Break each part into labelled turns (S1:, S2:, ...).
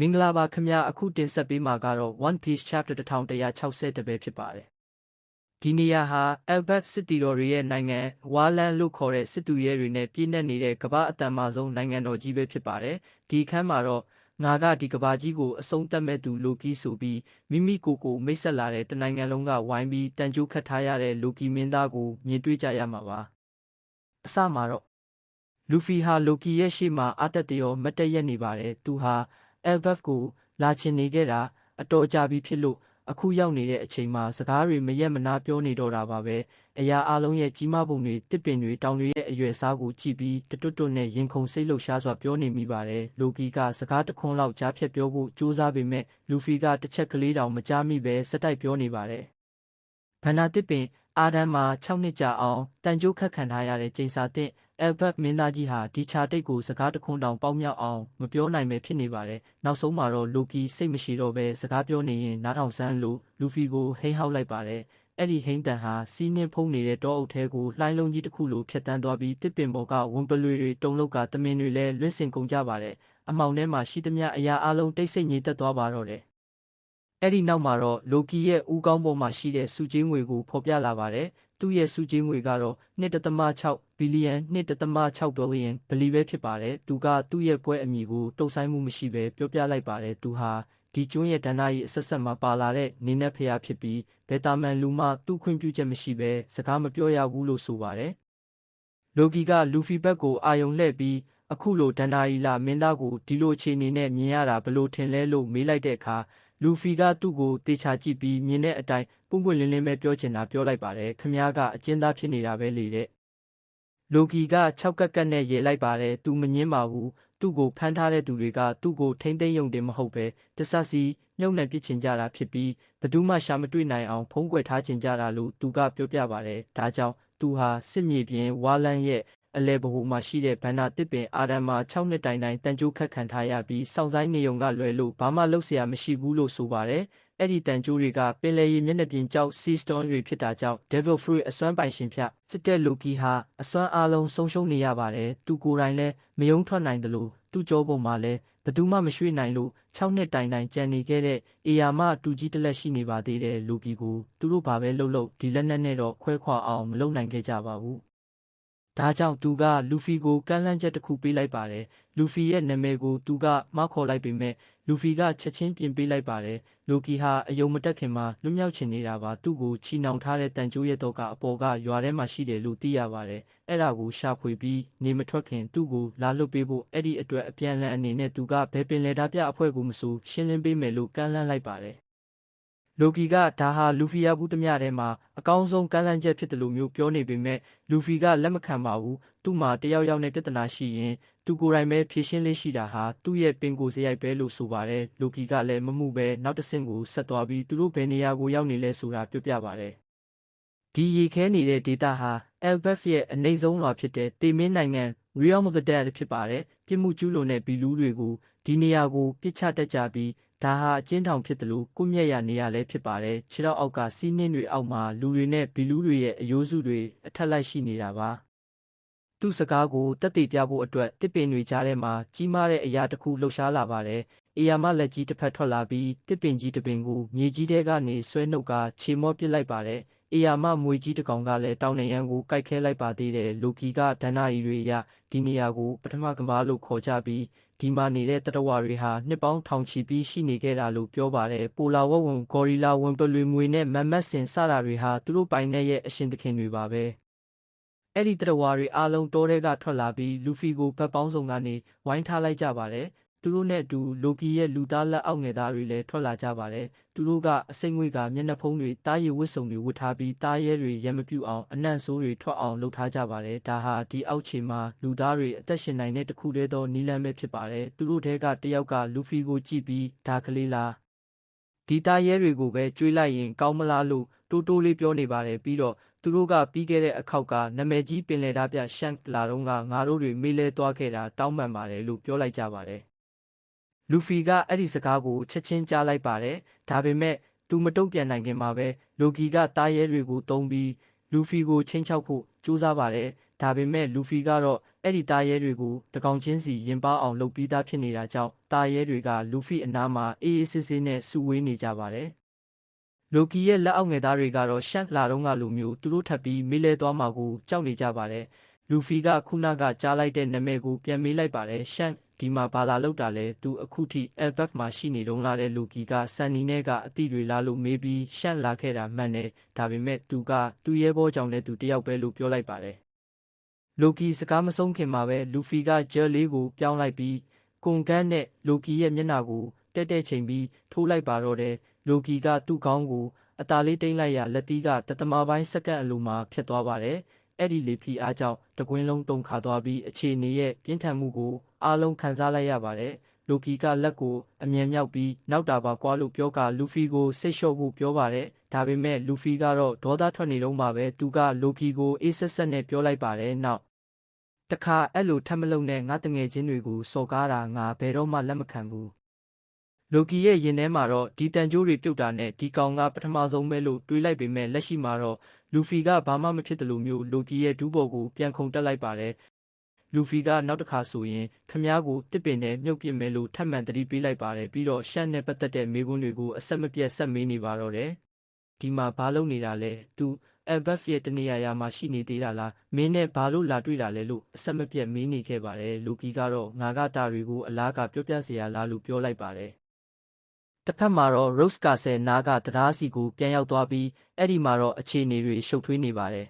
S1: မင်္ဂလာပါခင်ဗျာအခုတင်ဆက်ပေးမှာကတော့ One Piece Chapter 1160ပဲဖြစ်ပါတယ်ဒီနေရာဟာ Elbaf စစ်တီတော်တွေရဲ့နိုင်ငံဝါလန်လို့ခေါ်တဲ့စစ်သူရဲတွေနဲ့ပြည့်နှက်နေတဲ့ကမ္ဘာအတန်မာဆုံးနိုင်ငံတော်ကြီးပဲဖြစ်ပါတယ်ဒီအခန်းမှာတော့ငါကဒီကမ္ဘာကြီးကိုအဆုံးသတ်မဲ့သူလိုကီဆိုပြီးမိမိကိုမိတ်ဆက်လာတဲ့တနိုင်ငံလုံးကဝိုင်းပြီးတန်ကြိုးခတ်ထားရတဲ့လိုကီမင်းသားကိုမြင်တွေ့ကြရမှာပါအစမှာတော့လူဖီဟာလိုကီရဲ့ရှေ့မှာအတက်တရောမတ်တက်ရက်နေပါတယ်သူဟာElbaf ကိုလာချင်နေခဲ့တာအတော်ကြာပြီဖြစ်လို့အခုရောက်နေတဲ့အချိန်မှာစကားတွေမရက်မနာပြောနေတော့တာပါပဲအရာအလုံးရဲ့ကြီးမားပုံတွေတစ်ပင်တွေတောင်တွေရဲ့အရွယ်စားကိုကြည့်ပြီးတွတ်နဲ့ရင်ခုန်စိတ်လှုပ်ရှားစွာပြောနေမိပါတယ်လိုကီကစကားတခွန်းလောက်ကြားဖြတ်ပြောဖို့ကြိုးစားပေမဲ့လူဖီကတစ်ချက်ကလေးတောင်မကြားမိပဲစက်တိုက်ပြောနေပါတယ်ဘန္နာတစ်ပင်အာဒန်မှာ6နှစ်ကြာအောင်တန်ကြိုးခတ်ခံထားရတဲ့ချိန်စာတဲ့Elbaf မင်းသားကြီးဟာဒီချာတိတ်ကိုစကားတခွန်းတောင်ပေါက်မြောက်အောင်မပြောနိုင်ပဲဖြစ်နေပါတယ်။နောက်ဆုံးမှာတော့လိုကီစိတ်မရှိတော့ပဲစကားပြောနေရင်နားထောင်စမ်းလို့လူဖီကိုဟိန်းဟောက်လိုက်ပါတယ်။အဲ့ဒီဟိန်းတန်ဟာစီးနှင်းဖုံးနေတဲ့တောအုပ်ထဲကိုလှိုင်းလုံးကြီးတစ်ခုလိုဖြတ်တန်းသွားပြီးတစ်ပင်ပေါ်ကဝံပလွေတွေတုံလောက်ကတမင်တွေလည်းလွင့်စင်ကုန်ကြပါတယ်။အမောင်ထဲမှာရှိသမျှအရာအလုံးတိတ်ဆိတ်ငြိမ်သက်သွားပါတော့တယ်။အဲ့ဒီနောက်မှာတော့လိုကီရဲ့ဦးခေါင်းပေါ်မှာရှိတဲ့စုချင်းငွေကိုဖော်ပြလာပါတယ်။သူ့ရဲ့စုချင်းငွေကတော့1.6ဘီလီယံ1.6ဒေါ်လာဘလီပဲဖြစ်ပါတယ်။သူကသူ့ရဲ့ပွဲအမည်ကိုတုံ့ဆိုင်မှုမရှိပဲပြောပြလိုက်ပါတယ်။သူဟာဒီကျွန်းရဲ့ဒဏ္ဍာရီအဆက်ဆက်မှာပါလာတဲ့နေနဲ့ဖျားဖြစ်ပြီးဘယ်တာမန်လူမှသူ့ခွင့်ပြုချက်မရှိပဲစကားမပြောရဘူးလို့ဆိုပါတယ်။လိုကီကလူဖီဘက်ကိုအာယုံလှည့်ပြီးအခုလိုဒဏ္ဍာရီလာမင်းသားကိုဒီလိုအခြေအနေနဲ့မြင်ရတာဘလို့ထင်လဲလို့မေးလိုက်တဲ့အခါလူဖီကသူ့ကိုတေချာကြည့်ပြီးမြင်တဲ့အတိုင်းပွင့်ပွင့်လင်းလင်းပဲပြောချင်တာပြောလိုက်ပါတယ်ခမည်းကအကျဉ်းသားဖြစ်နေတာပဲလေတဲ့လိုကီက6ကက်ကက်နဲ့ရေလိုက်ပါတယ်သူမငင်းပါဘူးသူ့ကိုဖမ်းထားတဲ့သူတွေကသူ့ကိုထိမ့်သိမ်းယုံတင်မဟုတ်ပဲတဆစီမြုပ်နှံပစ်ချင်ကြတာဖြစ်ပြီးဘသူမှရှာမတွေ့နိုင်အောင်ဖုံးကွယ်ထားချင်ကြတာလို့သူကပြောပြပါတယ်ဒါကြောင့်သူဟာစစ်မြေပြင်ဝါလန်ရဲ့အလဲဘဟုမှာရှိတဲ့ဘန္နာတစ်ပင်အာဒမ်မှာ6နှစ်တိုင်တန်ကြိုးခတ်ခံထားရပြီးစောင့်ဆိုင်နေုံကလွယ်လို့ဘာမှလုပ်เสียမရှိဘူးလို့ဆိုပါတယ်အဲ့ဒီတန်ကြိုးတွေကပင်လယ်ရေမျက်နှာပြင်ကျောက် Sea Stone တွေဖြစ်တာကြောင့် Devil Fruit အစွမ်းပိုင်ရှင်ဖြတ်စစ်တဲ့လိုကီဟာအစွမ်းအလုံးဆုံးရှုံးနေရပါတယ်သူကိုယ်တိုင်လည်းမယုံထွက်နိုင်တယ်လို့သူ့ကြောပုံမှာလည်းဘသူမှမရွှေ့နိုင်လို့6နှစ်တိုင်ကြံနေခဲ့တဲ့အေယာမတူကြီးတစ်လက်ရှိနေပါသေးတယ်လိုကီကိုသူတို့ဘာပဲလုပ်ဒီလက်နက်နဲ့တော့ခွဲခွာအောင်မလုပ်နိုင်ခဲ့ကြပါဘူးဒါကြောင့်သူကလူဖီကိုကမ်းလှမ်းချက်တစ်ခုပေးလိုက်ပါတယ်လူဖီရဲ့နာမည်ကိုသူကမခေါ်လိုက်ပေမဲ့လူဖီကချက်ချင်းပြင်ပေးလိုက်ပါတယ်လိုကီဟာအယုံမတက်ခင်မှာလွတ်မြောက်ချင်နေတာပါသူ့ကိုချီနှောင်ထားတဲ့တန်ကြိုးရဲ့တော့ကအပေါ်ကရွာထဲမှာရှိတယ်လို့သိရပါတယ်အဲ့ဒါကိုရှာဖွေပြီးနေမထွက်ခင်သူ့ကိုလာလွတ်ပေးဖို့အဲ့ဒီအတွက်အပြန်အလှန်အနေနဲ့သူကဘယ်ပင်လေဓာပြအဖွဲ့ကိုမဆိုရှင်းလင်းပေးမယ်လို့ကမ်းလှမ်းလိုက်ပါတယ်လိုကီကဒါဟာလူဖီယာဘူးတမျှထဲမှာအကောင်းဆုံးကမ်းလှမ်းချက်ဖြစ်တယ်လို့မျိုးပြောနေပေမဲ့လူဖီကလက်မခံပါဘူးသူ့မှာတယောက်နဲ့ပြဿနာရှိရင်သူကိုယ်တိုင်ပဲဖြေရှင်းလေးရှိတာဟာသူ့ရဲ့ပင်ကိုယ်စရိုက်ပဲလို့ဆိုပါတယ်လိုကီကလည်းမမှုပဲနောက်တစ်ဆင့်ကိုဆက်သွားပြီးသူတို့ဘယ်နေရာကိုရောက်နေလဲဆိုတာပြောပြပါတယ်ဒီရေခဲနေတဲ့ဒေတာဟာ Elbaf ရဲ့အနှိမ့်ဆုံးလွာဖြစ်တဲ့တေမင်းနိုင်ငံ Realm of the Dead ဖြစ်ပါတယ်ပြစ်မှုကျူးလွန်တဲ့ဘီလူးတွေကိုဒီနေရာကိုပြစ်ချတတ်ကြပြီးဒါဟာအကျဉ်းထောင်ဖြစ်တယ်လို့ကိုမြက်ရနေရလဲဖြစ်ပါတယ်ခြေတော့အောက်ကစီးနှင်းတွေအောက်မှာလူတွေနဲ့ဘီလူးတွေရဲ့အယိုးစုတွေအထက်လိုက်ရှိနေတာပါသူ့စကားကိုတက်တည်ပြဖို့အတွက်တစ်ပင်တွေကြားထဲမှာကြီးမားတဲ့အရာတစ်ခုလှုပ်ရှားလာပါတယ်အေယာမလက်ကြီးတစ်ဖက်ထွက်လာပြီးတစ်ပင်ကြီးတစ်ပင်ကိုမြေကြီးထဲကနေဆွဲနှုတ်ကခြေမော့ပစ်လိုက်ပါတယ်အေယာမမွေကြီးတစ်ကောင်ကလည်းတောင်နေရန်ကိုကိုက်ခဲလိုက်ပါသေးတယ်လိုကီကဒဏ္ဍာရီတွေရဒီနေရာကိုပထမကမ္ဘာလို့ခေါ်ကြပြီးဒီမှာနေတဲ့တတဝါတွေဟာနှစ်ပေါင်းထောင်ချီပြီးရှိနေခဲ့တာလို့ပြောပါတယ်ပိုလာဝဝံဂေါ်ရီလာဝင်ပလွေမွေနဲ့မမ်မတ်စင်စတာတွေဟာသူတို့ပိုင်တဲ့ရဲ့အရှင်သခင်တွေပါပဲအဲ့ဒီတတဝါတွေအားလုံးတောထဲကထွက်လာပြီးလူဖီကိုဘက်ပေါင်းစုံကနေဝိုင်းထားလိုက်ကြပါတယ်သူတို့နဲ့အတူလိုကီရဲ့လူသားလက်အောက်ငယ်သားတွေလည်းထွက်လာကြပါတယ်သူတို့ကအစိမ့်ငွေကမျက်နှာဖုံးတွေတားရည်ဝတ်စုံတွေဝတ်ထားပြီးတားရဲတွေရံမပြူအောင်အနံ့ဆိုးတွေထွက်အောင်လုပ်ထားကြပါတယ်ဒါဟာဒီအောက်ခြေမှာလူသားတွေအသက်ရှင်နိုင်တဲ့တခုတည်းသောနီလန်းပဲဖြစ်ပါတယ်သူတို့ထဲကတယောက်ကလူဖီကိုကြည့်ပြီးဒါကလေးလားဒီတားရဲတွေကိုပဲကျွေးလိုက်ရင်ကောင်းမလားလို့တိုးလေးပြောနေပါတယ်ပြီးတော့သူတို့ကပြီးခဲ့တဲ့အခောက်ကနာမည်ကြီးပင်လယ်ဓာပြရှန့်လာတော့ကငါတို့တွေမေးလဲသွားခဲ့တာတောင်းပန်ပါတယ်လို့ပြောလိုက်ကြပါတယ်လူဖီကအဲ့ဒီစကားကိုချက်ချင်းကြားလိုက်ပါတယ်ဒါပေမဲ့သူမတုံ့ပြန်နိုင်ခင်မှာပဲလိုကီကတားရဲတွေကိုတုံးပြီးလူဖီကိုချင်းချောက်ဖို့ကြိုးစားပါတယ်ဒါပေမဲ့လူဖီကတော့ အဲ့ဒီတာရဲတွေကိုတကောင်ချင်းစီရင်ပါအောင်လုပ်ပြီးသားဖြစ်နေတာကြောင့်တာရဲတွေကလူဖီအနားမှာအေးအေးဆေးဆေးနဲ့စုဝေးနေကြပါတယ်။လိုကီရဲ့လက်အောက်ငယ်သားတွေကတော့ရှန့်လာတော့ကလိုမျိုးသူတို့ထပ်ပြီးမေးလဲသွားမှာကိုကြောက်နေကြပါတယ်။လူဖီကခုနကကြားလိုက်တဲ့နာမည်ကိုပြန်မေးလိုက်ပါတယ်ရှန့်ဒီမှာဘာသာလောက်တာလဲသူအခုထိအယ်ဘက်မှာရှိနေတော့လာတဲ့လူကီကဆန်နီနဲ့ကအတိတွေလာလို့မေးပြီးရှန့်လာခဲ့တာမှန်တယ်ဒါပေမဲ့သူကသူ့ရဲဘောကြောင့်လည်းသူတယောက်ပဲလို့ပြောလိုက်ပါတယ်လိုကီစကားမဆုံးခင်မှာပဲလူဖီကဂျယ်လေးကိုပြောင်းလိုက်ပြီးကွန်ကန်နဲ့လိုကီရဲ့မျက်နှာကိုတဲ့ချိန်ပြီးထိုးလိုက်ပါတော့တယ်လိုကီကသူ့ခေါင်းကိုအသာလေးတိမ့်လိုက်ရလက်သီးကတသမပိုင်းစက္ကန့်အလိုမှာဖြစ်သွားပါတယ်အဲ့ဒီလေဖီအားကြောင့်တကွင်းလုံးတုန်ခါသွားပြီးအခြေအနေရဲ့ပြင်းထန်မှုကိုအားလုံးခံစားလိုက်ရပါတယ်။လိုကီကလက်ကိုအမြန်မြောက်ပြီးနောက်တာပါကွာလို့ပြောကလူဖီကိုစိတ်လျှော့ဖို့ပြောပါတယ်။ဒါပေမဲ့လူဖီကတော့ဒေါသထွက်နေတော့မှပဲသူကလိုကီကိုအေးဆက်ဆက်နဲ့ပြောလိုက်ပါတယ်။နောက်တခါအဲ့လိုထပ်မလုံနဲ့ငါတငယ်ချင်းတွေကိုစော်ကားတာငါဘယ်တော့မှလက်မခံဘူး။လိုကီရဲ့ရင်ထဲမှာတော့ဒီတန်ကြိုးတွေပြုတ်တာနဲ့ဒီကောင်ကပထမဆုံးပဲလို့တွေးလိုက်ပေမဲ့လက်ရှိမှာတော့လူဖီကဘာမှမဖြစ်တယ်လို့မျိုးလိုကီရဲ့ဒူးဘော်ကိုပြန်ခုန်တက်လိုက်ပါတယ်လူဖီကနောက်တစ်ခါဆိုရင်ခမားကိုတစ်ပင်နဲ့မြုပ်ပစ်မယ်လို့ထပ်မံတတိပေးလိုက်ပါတယ်ပြီးတော့ရှန့်နဲ့ပတ်သက်တဲ့မေးခွန်းတွေကိုအဆက်မပြတ်ဆက်မေးနေပါတော့တယ်ဒီမှာဘာလုပ်နေတာလဲသူအယ်ဘက်ရဲ့တနေရာမှာရှိနေသေးတာလားမင်းနဲ့ဘာလို့လာတွေ့တာလဲလို့အဆက်မပြတ်မေးနေခဲ့ပါတယ်လူကီကတော့ငါကတာတွေကိုအလားကပြောပြစရာလားလို့ပြောလိုက်ပါတယ်တစ်ဖက်မှာတော့ Rose Castle နားကတရားစီကိုပြန်ရောက်သွားပြီးအဲ့ဒီမှာတော့အခြေအနေတွေရှုပ်ထွေးနေပါတယ်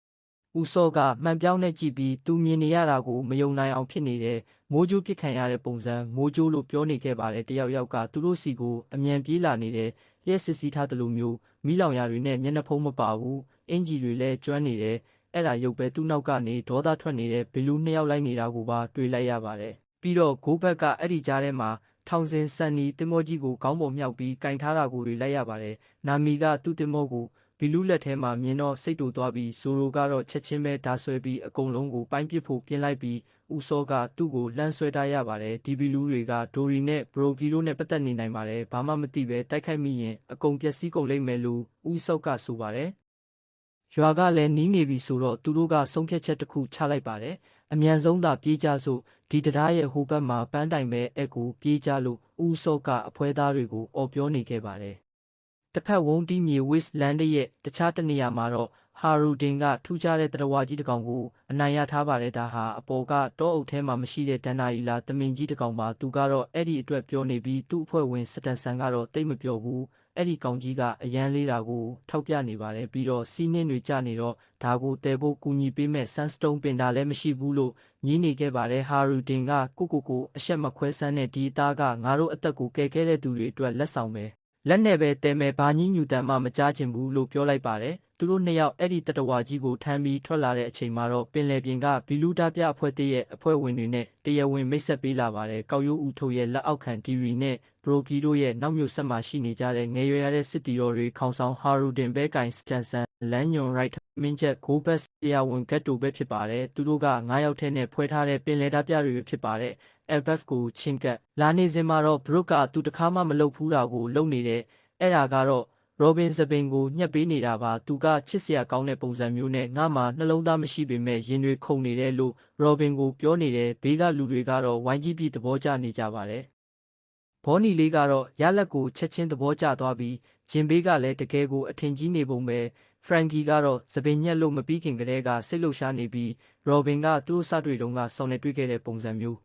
S1: ။ဦးစောကမှန်ပြောင်းနဲ့ကြည့်ပြီးသူမြင်နေရတာကိုမယုံနိုင်အောင်ဖြစ်နေတဲ့မိုးကြိုးပစ်ခံရတဲ့ပုံစံမိုးကြိုးလို့ပြောနေခဲ့ပါတယ်။တယောက်ယောက်ကသူတို့စီကိုအမြန်ပြေးလာနေတဲ့လျှက်စစ်စီးထားတယ်လို့မျိုးမီးလောင်ရာတွေနဲ့မျက်နှာဖုံးမပါဘူး။အင်ဂျီတွေလည်းကျွမ်းနေတယ်။အဲ့ဒါရုပ်ပဲသူ့နောက်ကနေဒေါသထွက်နေတဲ့ဘီလူးနှစ်ယောက်လိုက်နေတာကိုပါတွေ့လိုက်ရပါတယ်။ပြီးတော့ဂိုးဘက်ကအဲ့ဒီကြားထဲမှာထောင်စင်ဆန်နီတင်မောကြီးကိုခေါင်းပေါ်မြောက်ပြီးကင်ထားတာကိုတွေလိုက်ရပါတယ်။နာမီကသူ့တင်မောကိုဘီလူးလက်ထဲမှာမြင်တော့စိတ်တူသွားပြီးဇိုရိုကတော့ချက်ချင်းပဲဓာဆွဲပြီးအကုန်လုံးကိုပိုင်းပစ်ဖို့ပြင်လိုက်ပြီးဦးစောကသူ့ကိုလှမ်းဆွဲထားရပါတယ်။ဒီဘီလူးတွေကဒိုရီနဲ့ဘရိုကီတို့နဲ့ပတ်သက်နေနိုင်ပါတယ်။ဘာမှမသိပဲတိုက်ခိုက်မိရင်အကုန်ပျက်စီးကုန်လိမ့်မယ်လို့ဦးစောကဆိုပါတယ်။ရွာကလည်းနီးနေပြီဆိုတော့သူတို့ကဆုံးဖြတ်ချက်တစ်ခုချလိုက်ပါတယ်။အမြန်ဆုံးသာပြေးကြစို့ဒီတရားရဲ့ဟိုဘက်မှာပန်းတိုင်ပဲအက်ကိုပြေးကြလို့ဦးစောကအဖွဲသားတွေကိုအော်ပြောနေခဲ့ပါတယ်။တစ်ဖက်ဝုန်းတီးမြေဝစ်လန်ဒရဲ့တခြားတနေရာမှာတော့ဟာရူဒင်ကထူးခြားတဲ့တရဝါကြီးတစ်ကောင်ကိုအနိုင်ရထားပါတယ်ဒါဟာအပေါ်ကတောအုပ်ထဲမှာမရှိတဲ့ဒဏ္ဍာရီလာတမင်ကြီးတစ်ကောင်ပါသူကတော့အဲ့ဒီအတွက်ပြောနေပြီးသူ့အဖွဲ့ဝင်စတန်ဆန်ကတော့တိတ်မပြောဘူးအဲ့ဒီကောင်ကြီးကအရန်လေးတာကိုထောက်ပြနေပါတယ်ပြီးတော့စီးနှင်းတွေကျနေတော့ဒါကိုတဲဖို့ကူညီပေးမဲ့ဆန်စတုန်းပင်တာလည်းမရှိဘူးလို့ညင်းနေခဲ့ပါတယ်ဟာရူဒင်ကကိုအရှက်မခွဲဆန်းတဲ့ဒီအသားကငါတို့အသက်ကိုကယ်ခဲ့တဲ့သူတွေအတွက်လက်ဆောင်ပဲလက်နဲ့ပဲတဲမဲ့ဘာညင်းညူတန်မှမကြားချင်ဘူးလို့ပြောလိုက်ပါတယ်သူတို့နှစ်ယောက်အဲ့ဒီတတဝါကြီးကိုထမ်းပြီးထွက်လာတဲ့အချိန်မှာတော့ပင်လယ်ပြင်ကဘီလူးတာပြအဖွဲ့တရဲ့အဖွဲ့ဝင်တွေနဲ့တရားဝင်မိတ်ဆက်ပေးလာပါတယ်ကောက်ရိုးဦးထုတ်ရဲ့လက်အောက်ခံဒီရီနဲ့ဘရိုကီတို့ရဲ့နောက်မြို့ဆက်မှာရှိနေကြတဲ့ငယ်ရွယ်ရတဲ့စစ်တီတော်တွေခေါင်းဆောင်ဟာရူဒင်ဘဲကိုင်စတန်ဆန်လန်ညွန်ရိုက်မင်းချက်ဂိုးဘက်တရားဝင်ဂတ်တိုပဲဖြစ်ပါတယ်သူတို့က9ယောက်ထဲနဲ့ဖွဲ့ထားတဲ့ပင်လယ်တာပြတွေဖြစ်ပါတယ်LBF ကိုချင်းကပ်လာနေစင်မှာတော့ဘရုတ်ကသူတခါမှမလုပ်ဘူးတာကိုလုပ်နေတဲ့အဲ့ဒါကတော့ရောဘင်စပင်ကိုညှက်ပေးနေတာပါသူကချစ်စရာကောင်းတဲ့ပုံစံမျိုးနဲ့ငါမှနှလုံးသားမရှိပေမဲ့ရင်တွေခုန်နေတယ်လို့ရောဘင်ကိုပြောနေတယ်ဘေးကလူတွေကတော့ဝိုင်းကြီးပြီးသဘောကျနေကြပါတယ်ဘော်နီလေးကတော့ရလက်ကိုချက်ချင်းသဘောကျသွားပြီးဂျင်ဘေးကလည်းတကယ်ကိုအထင်ကြီးနေပုံပဲဖရန်ကီကတော့စပင်ညက်လို့မပြီးခင်ကတည်းကစိတ်လှုပ်ရှားနေပြီးရောဘင်ကသူ့စတွေ့တုန်းကဆောင်းနေတွေ့ခဲ့တဲ့ပုံစံမျိုး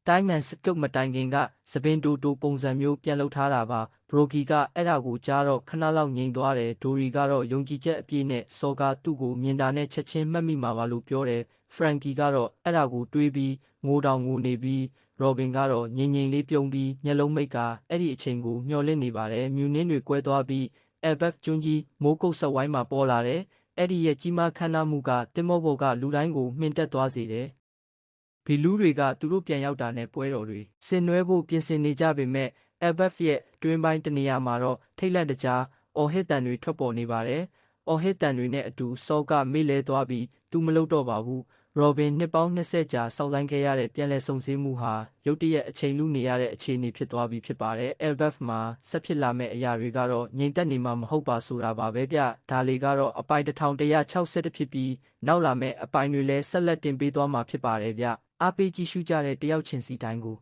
S1: တိုင်းမန်စကုတ်မတိုင်ခင်ကစပင်တိုပုံစံမျိုးပြန်လုပ်ထားတာပါဘရိုကီကအဲ့ဒါကိုကြားတော့ခဏလောက်ငြိမ်သွားတယ်ဒိုရီကတော့ယုံကြည်ချက်အပြည့်နဲ့စော်ကာသူ့ကိုမြင်တာနဲ့ချက်ချင်းမှတ်မိမှာပါလို့ပြောတယ်ဖရန်ကီကတော့အဲ့ဒါကိုတွေးပြီးငိုတောင်ငိုနေပြီးရောဘင်ကတော့ငြိမ်ငြိမ်လေးပြုံးပြီးမျက်လုံးမိတ်ကအဲ့ဒီအချိန်ကိုမျောလင့်နေပါတယ်မြူနင်းတွေကွဲသွားပြီးLBF ကျွန်းကြီးမိုးကုတ်ဆက်ဝိုင်းမှာပေါ်လာတယ်အဲ့ဒီရဲ့ကြီးမားခမ်းနားမှုကတင်မောဘော်ကလူတိုင်းကိုမှင်တက်သွားစေတယ်ဘီလူးတွေကသူတို့ပြန်ရောက်တာနဲ့ပွဲတော်တွေဆင်နွှဲဖို့ပြင်ဆင်နေကြပေမဲ့LBF ရဲ့တွင်းပိုင်းတနေရာမှာတော့ထိတ်လန့်တကြားအော်ဟစ်တန်တွေထွက်ပေါ်နေပါတယ်။အော်ဟစ်တန်တွေနဲ့အတူစောကမေ့လဲသွားပြီးသူမလုပ်တော့ပါဘူး Robin နှစ်ပေါင်း20ကြာစောင့်ဆိုင်းခဲ့ရတဲ့ပြန်လည်စုံစည်းမှုဟာရုတ်တရက်အချိန်လူနေရတဲ့အခြေအနေဖြစ်သွားပြီဖြစ်ပါတယ်။ Elbaf မှာဆက်ဖြစ်လာမယ့်အရာတွေကတော့ငြိမ်သက်နေမှာမဟုတ်ပါဆိုတာပါပဲဗျ။ဒါလေးကတော့အပိုင်း1161ဖြစ်ပြီးနောက်လာမယ့်အပိုင်းတွေလည်းဆက်လက်တင်ပေးသွားမှာဖြစ်ပါတယ်ဗျ။အားပေးကြည့်ရှုကြတဲ့တယောက်ချင်းစီတိုင်းကို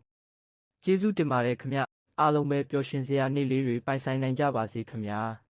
S1: ကျေးဇူးတင်ပါတယ်ခင်ဗျ။အားလုံးပဲပျော်ရွှင်စရာနေ့လေးတွေပိုင်ဆိုင်နိုင်ကြပါစေခင်ဗျာ။